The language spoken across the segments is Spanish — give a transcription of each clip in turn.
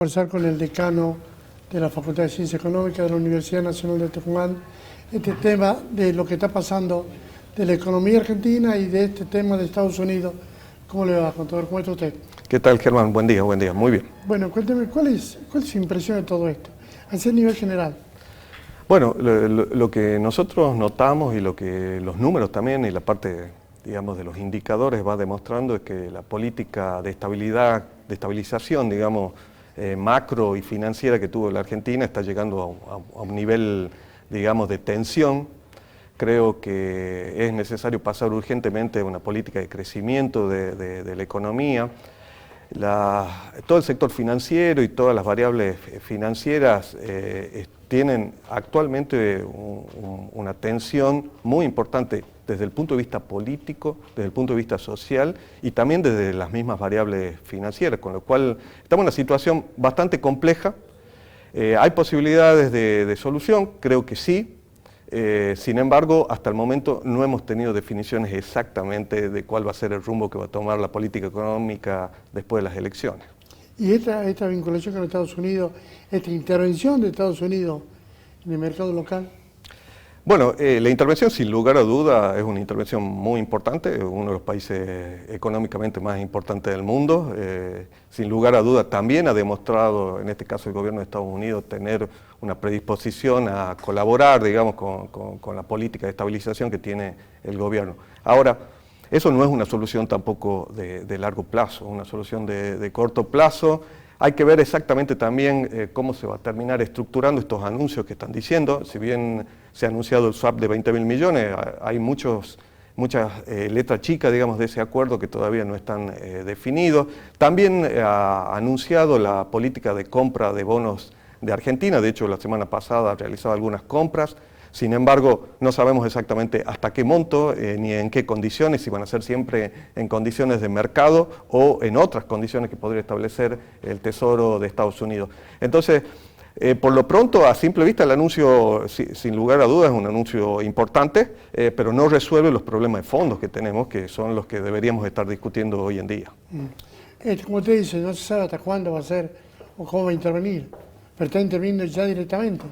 Conversar con el decano de la Facultad de Ciencias Económicas de la Universidad Nacional de Tucumán este tema de lo que está pasando de la economía argentina y de este tema de Estados Unidos. ¿Cómo le va, contador? ¿Cómo está usted? ¿Qué tal, Germán? Buen día, muy bien. Bueno, cuénteme, ¿cuál es su impresión de todo esto? Así a nivel general. Bueno, lo que nosotros notamos y lo que los números también y la parte, digamos, de los indicadores va demostrando es que la política de estabilización, digamos, macro y financiera que tuvo la Argentina está llegando a un nivel, digamos, de tensión. Creo que es necesario pasar urgentemente a una política de crecimiento de la economía. Todo el sector financiero y todas las variables financieras tienen actualmente una tensión muy importante desde el punto de vista político, desde el punto de vista social y también desde las mismas variables financieras, con lo cual estamos en una situación bastante compleja. ¿Hay posibilidades de solución? Creo que sí. Sin embargo, hasta el momento no hemos tenido definiciones exactamente de cuál va a ser el rumbo que va a tomar la política económica después de las elecciones. Y esta vinculación con Estados Unidos, esta intervención de Estados Unidos en el mercado local. Bueno, la intervención sin lugar a duda es una intervención muy importante, uno de los países económicamente más importantes del mundo. Sin lugar a duda también ha demostrado, en este caso el gobierno de Estados Unidos, tener una predisposición a colaborar, digamos, con la política de estabilización que tiene el gobierno. Ahora, eso no es una solución tampoco de largo plazo, es una solución de corto plazo. Hay que ver exactamente también cómo se va a terminar estructurando estos anuncios que están diciendo. Si bien se ha anunciado el swap de 20.000 millones, hay muchas letras chicas, digamos, de ese acuerdo que todavía no están definidos. También ha anunciado la política de compra de bonos de Argentina. De hecho, la semana pasada ha realizado algunas compras. Sin embargo, no sabemos exactamente hasta qué monto ni en qué condiciones, si van a ser siempre en condiciones de mercado o en otras condiciones que podría establecer el Tesoro de Estados Unidos. Entonces, por lo pronto, a simple vista, el anuncio, sin lugar a dudas, es un anuncio importante, pero no resuelve los problemas de fondos que tenemos, que son los que deberíamos estar discutiendo hoy en día. Como usted dice, no se sabe hasta cuándo va a ser o cómo va a intervenir, pero está interviniendo ya directamente,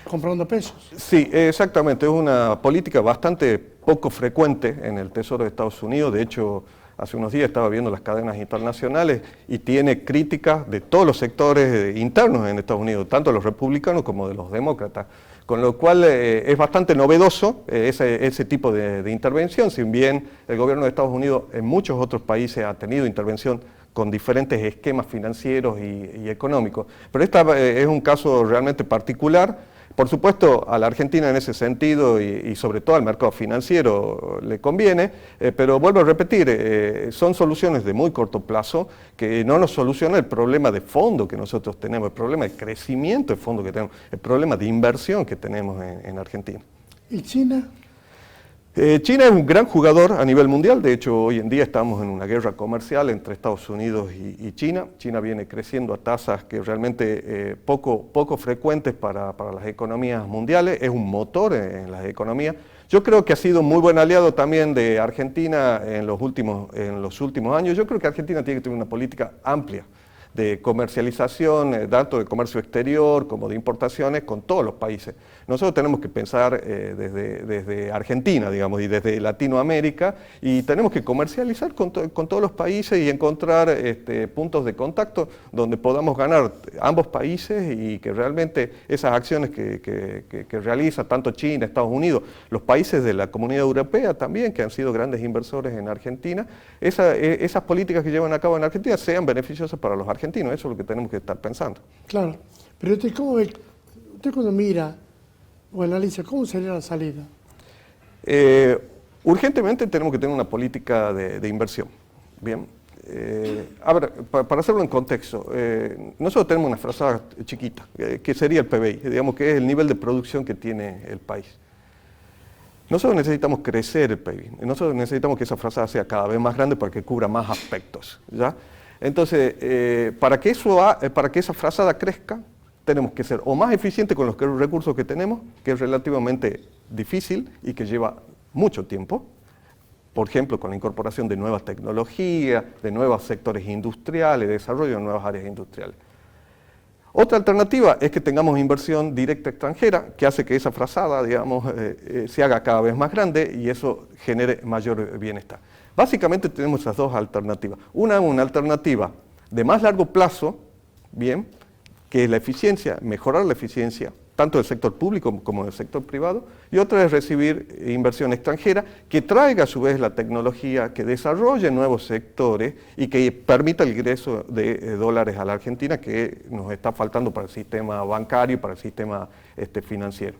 comprando pesos. Sí, exactamente. Es una política bastante poco frecuente en el Tesoro de Estados Unidos. De hecho, hace unos días estaba viendo las cadenas internacionales y tiene críticas de todos los sectores internos en Estados Unidos, tanto de los republicanos como de los demócratas. Con lo cual es bastante novedoso ese tipo de intervención, si bien el gobierno de Estados Unidos en muchos otros países ha tenido intervención con diferentes esquemas financieros y económicos. Pero este es un caso realmente particular. Por supuesto, a la Argentina en ese sentido y sobre todo al mercado financiero le conviene, pero vuelvo a repetir, son soluciones de muy corto plazo que no nos solucionan el problema de fondo que nosotros tenemos, el problema de crecimiento de fondo que tenemos, el problema de inversión que tenemos en Argentina. ¿Y China? China es un gran jugador a nivel mundial. De hecho, hoy en día estamos en una guerra comercial entre Estados Unidos y China. China viene creciendo a tasas que realmente poco frecuentes para las economías mundiales, es un motor en las economías. Yo creo que ha sido muy buen aliado también de Argentina en los últimos años. Yo creo que Argentina tiene que tener una política amplia de comercialización, tanto de comercio exterior como de importaciones con todos los países. Nosotros tenemos que pensar desde Argentina, digamos, y desde Latinoamérica, y tenemos que comercializar con todos los países y encontrar puntos de contacto donde podamos ganar ambos países y que realmente esas acciones que realiza tanto China, Estados Unidos, los países de la Comunidad Europea también, que han sido grandes inversores en Argentina, esas políticas que llevan a cabo en Argentina sean beneficiosas para los argentinos. Eso es lo que tenemos que estar pensando. Claro, pero ¿cómo ve? Usted cuando mira o analiza, ¿cómo sería la salida? Urgentemente tenemos que tener una política de inversión. Bien. A ver, para hacerlo en contexto, nosotros tenemos una frazada chiquita, que sería el PBI, digamos que es el nivel de producción que tiene el país. Nosotros necesitamos crecer el PIB, nosotros necesitamos que esa frazada sea cada vez más grande para que cubra más aspectos, ¿ya? Entonces, para que esa frazada crezca, tenemos que ser o más eficientes con los recursos que tenemos, que es relativamente difícil y que lleva mucho tiempo, por ejemplo, con la incorporación de nuevas tecnologías, de nuevos sectores industriales, de desarrollo de nuevas áreas industriales. Otra alternativa es que tengamos inversión directa extranjera, que hace que esa frazada, digamos, se haga cada vez más grande y eso genere mayor bienestar. Básicamente tenemos esas dos alternativas. Una alternativa de más largo plazo, bien, que es la eficiencia, mejorar la eficiencia, tanto del sector público como del sector privado, y otra es recibir inversión extranjera que traiga a su vez la tecnología, que desarrolle nuevos sectores y que permita el ingreso de dólares a la Argentina, que nos está faltando para el sistema bancario y para el sistema financiero.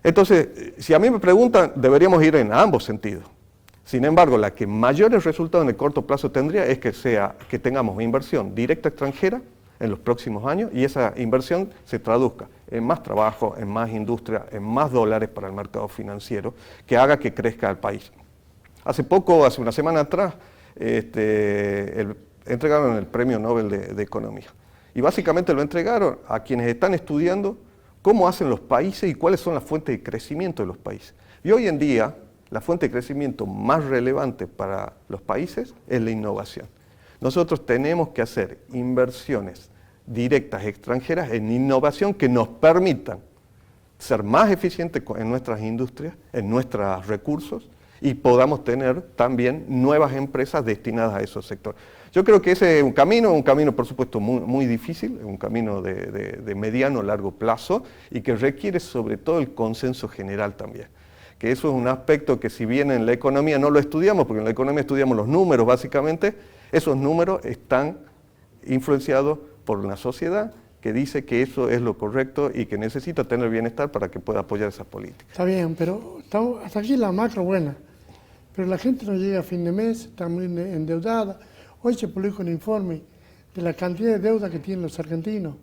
Entonces, si a mí me preguntan, deberíamos ir en ambos sentidos. Sin embargo, la que mayores resultados en el corto plazo tendría es que tengamos inversión directa extranjera en los próximos años y esa inversión se traduzca en más trabajo, en más industria, en más dólares para el mercado financiero, que haga que crezca el país. Hace una semana atrás, entregaron el Premio Nobel de Economía. Y básicamente lo entregaron a quienes están estudiando cómo hacen los países y cuáles son las fuentes de crecimiento de los países. Y hoy en día, la fuente de crecimiento más relevante para los países es la innovación. Nosotros tenemos que hacer inversiones directas extranjeras en innovación que nos permitan ser más eficientes en nuestras industrias, en nuestros recursos y podamos tener también nuevas empresas destinadas a esos sectores. Yo creo que ese es un camino por supuesto muy difícil, un camino de mediano a largo plazo y que requiere sobre todo el consenso general también. Que eso es un aspecto que si bien en la economía no lo estudiamos, porque en la economía estudiamos los números básicamente, esos números están influenciados por una sociedad que dice que eso es lo correcto y que necesita tener bienestar para que pueda apoyar esas políticas. Está bien, pero hasta aquí la macro buena, pero la gente no llega a fin de mes, está muy endeudada. Hoy se publica un informe de la cantidad de deuda que tienen los argentinos.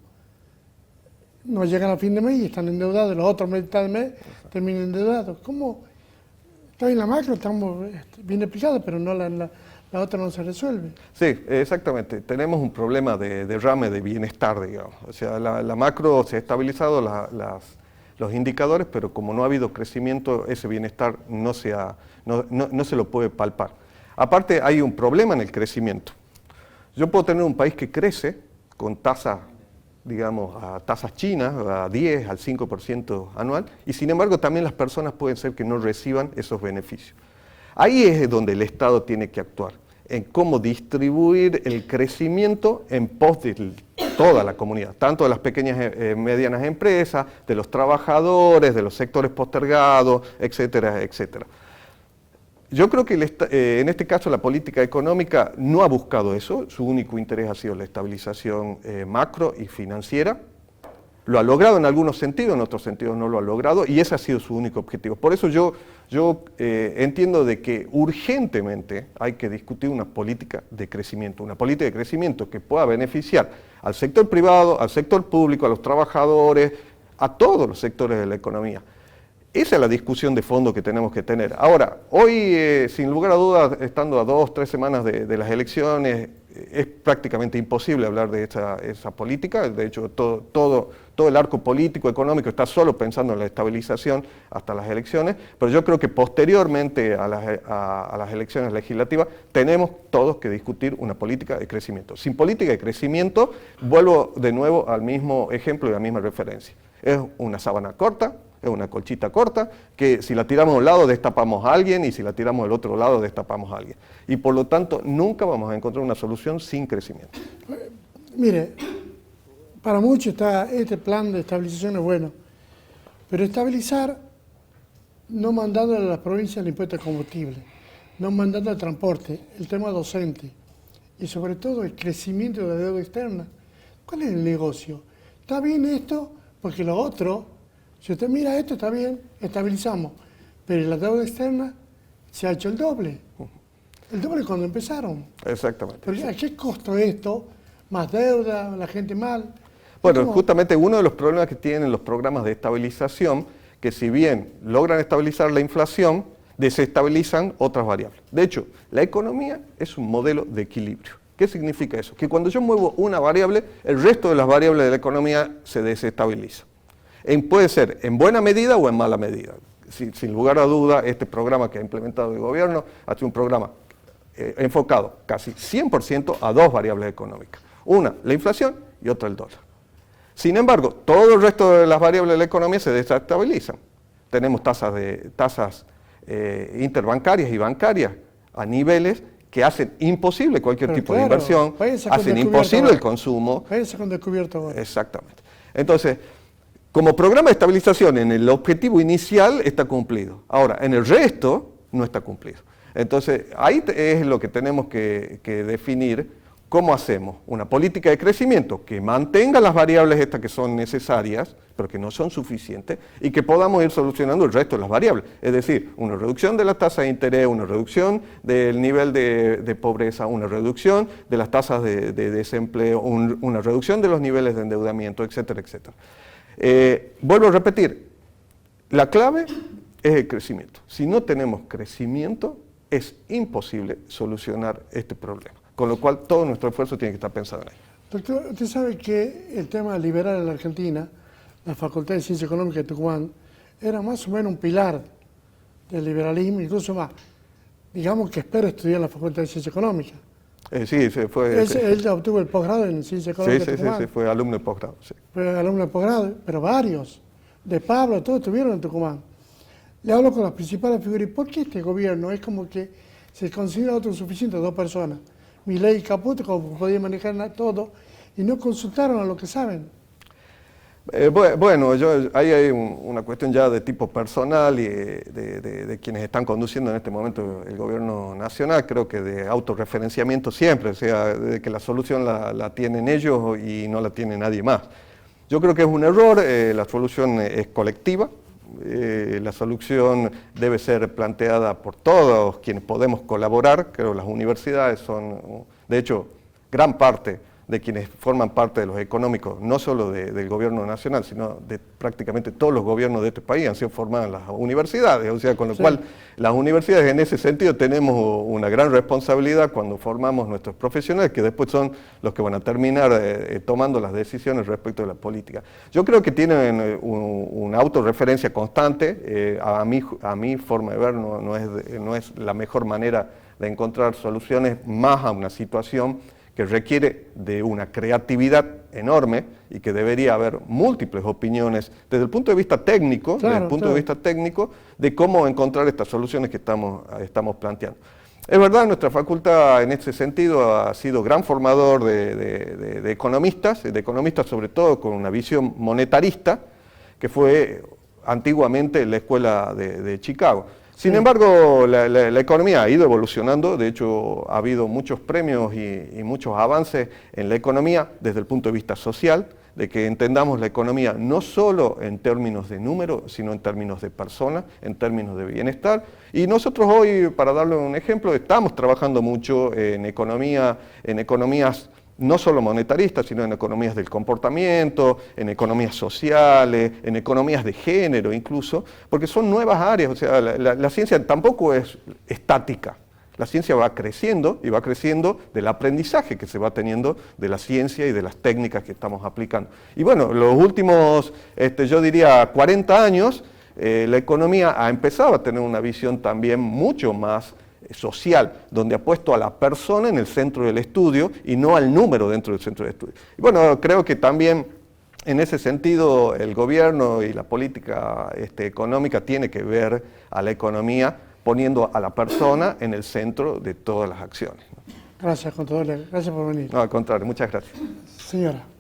No llegan a fin de mes y están endeudados, los otros mitad de mes terminan endeudados. ¿Cómo? Está bien la macro, estamos bien explicados, pero no la otra no se resuelve. Sí, exactamente. Tenemos un problema de derrame de bienestar, digamos. O sea, la macro se ha estabilizado los indicadores, pero como no ha habido crecimiento, ese bienestar no se lo puede palpar. Aparte, hay un problema en el crecimiento. Yo puedo tener un país que crece con tasas, digamos, a tasas chinas, a 10, al 5% anual, y sin embargo también las personas pueden ser que no reciban esos beneficios. Ahí es donde el Estado tiene que actuar, en cómo distribuir el crecimiento en pos de toda la comunidad, tanto de las pequeñas y medianas empresas, de los trabajadores, de los sectores postergados, etcétera, etcétera. Yo creo que en este caso la política económica no ha buscado eso, su único interés ha sido la estabilización macro y financiera. Lo ha logrado en algunos sentidos, en otros sentidos no lo ha logrado, y ese ha sido su único objetivo. Por eso yo entiendo de que urgentemente hay que discutir una política de crecimiento que pueda beneficiar al sector privado, al sector público, a los trabajadores, a todos los sectores de la economía. Esa es la discusión de fondo que tenemos que tener. Ahora, hoy, sin lugar a dudas, estando a 2 o 3 semanas de las elecciones, es prácticamente imposible hablar de esa política. De hecho, todo el arco político, económico, está solo pensando en la estabilización hasta las elecciones, pero yo creo que posteriormente a las elecciones legislativas tenemos todos que discutir una política de crecimiento. Sin política de crecimiento, vuelvo de nuevo al mismo ejemplo y a la misma referencia. Es una sábana corta, es una colchita corta, que si la tiramos de un lado destapamos a alguien y si la tiramos del otro lado destapamos a alguien. Y por lo tanto nunca vamos a encontrar una solución sin crecimiento. Mire, para muchos este plan de estabilización es bueno, pero estabilizar no mandando a las provincias el impuesto de combustible, no mandando el transporte, el tema docente y sobre todo el crecimiento de la deuda externa. ¿Cuál es el negocio? ¿Está bien esto? Porque lo otro... Si usted mira esto, está bien, estabilizamos, pero la deuda externa se ha hecho el doble cuando empezaron. Exactamente. Pero ¿a qué costo esto? Más deuda, la gente mal. Bueno, justamente uno de los problemas que tienen los programas de estabilización, que si bien logran estabilizar la inflación, desestabilizan otras variables. De hecho, la economía es un modelo de equilibrio. ¿Qué significa eso? Que cuando yo muevo una variable, el resto de las variables de la economía se desestabiliza. Puede ser en buena medida o en mala medida. Sin lugar a duda, este programa que ha implementado el gobierno ha sido un programa enfocado casi 100% a 2 variables económicas. Una, la inflación y otra, el dólar. Sin embargo, todo el resto de las variables de la economía se desestabilizan. Tenemos tasas interbancarias y bancarias a niveles que hacen imposible cualquier tipo de inversión, hacen imposible el consumo. Váyase con descubierto ahora. Exactamente. Entonces, como programa de estabilización en el objetivo inicial está cumplido. Ahora, en el resto no está cumplido. Entonces, ahí es lo que tenemos que definir. ¿Cómo hacemos una política de crecimiento que mantenga las variables estas que son necesarias, pero que no son suficientes, y que podamos ir solucionando el resto de las variables? Es decir, una reducción de la tasa de interés, una reducción del nivel de pobreza, una reducción de las tasas de desempleo, una reducción de los niveles de endeudamiento, etcétera, etcétera. Vuelvo a repetir, la clave es el crecimiento. Si no tenemos crecimiento, es imposible solucionar este problema. Con lo cual, todo nuestro esfuerzo tiene que estar pensado en ello. Doctor, usted sabe que el tema liberal en la Argentina, la Facultad de Ciencia Económica de Tucumán, era más o menos un pilar del liberalismo, incluso más. Digamos que espero estudiar en la Facultad de Ciencia Económica. Sí, fue... Él obtuvo el posgrado en Ciencia Económica de Tucumán. Sí, fue alumno de posgrado. Sí. Fue alumno de posgrado, pero varios. De Pablo, todos estuvieron en Tucumán. Le hablo con las principales figuras. ¿Y por qué este gobierno es como que se considera autosuficiente 2 personas? Milei y Caputo, como podían manejar todo, y no consultaron a lo que saben. Bueno, ahí hay una cuestión ya de tipo personal y de quienes están conduciendo en este momento el gobierno nacional, creo que de autorreferenciamiento siempre, o sea, de que la solución la tienen ellos y no la tiene nadie más. Yo creo que es un error, la solución es colectiva. La solución debe ser planteada por todos quienes podemos colaborar. Creo que las universidades son, de hecho, gran parte de quienes forman parte de los económicos, no solo del gobierno nacional, sino de prácticamente todos los gobiernos de este país han sido formados en las universidades, o sea, con lo cual las universidades en ese sentido tenemos una gran responsabilidad cuando formamos nuestros profesionales, que después son los que van a terminar tomando las decisiones respecto de la política. Yo creo que tienen una autorreferencia constante, a mi forma de ver no es la mejor manera de encontrar soluciones más a una situación que requiere de una creatividad enorme y que debería haber múltiples opiniones desde el punto de vista técnico, de cómo encontrar estas soluciones que estamos planteando. Es verdad, nuestra facultad en este sentido ha sido gran formador de economistas sobre todo con una visión monetarista, que fue antiguamente la escuela de Chicago. Sin embargo, la economía ha ido evolucionando, de hecho ha habido muchos premios y muchos avances en la economía desde el punto de vista social, de que entendamos la economía no solo en términos de número, sino en términos de personas, en términos de bienestar. Y nosotros hoy, para darle un ejemplo, estamos trabajando mucho en economías no solo monetaristas, sino en economías del comportamiento, en economías sociales, en economías de género incluso, porque son nuevas áreas, o sea, la ciencia tampoco es estática. La ciencia va creciendo y va creciendo del aprendizaje que se va teniendo de la ciencia y de las técnicas que estamos aplicando. Y bueno, los últimos, yo diría, 40 años, la economía ha empezado a tener una visión también mucho más social, donde ha puesto a la persona en el centro del estudio y no al número dentro del centro del estudio. Y bueno, creo que también en ese sentido el gobierno y la política económica tiene que ver a la economía poniendo a la persona en el centro de todas las acciones. Gracias, contador. Gracias por venir. No, al contrario, muchas gracias. Señora.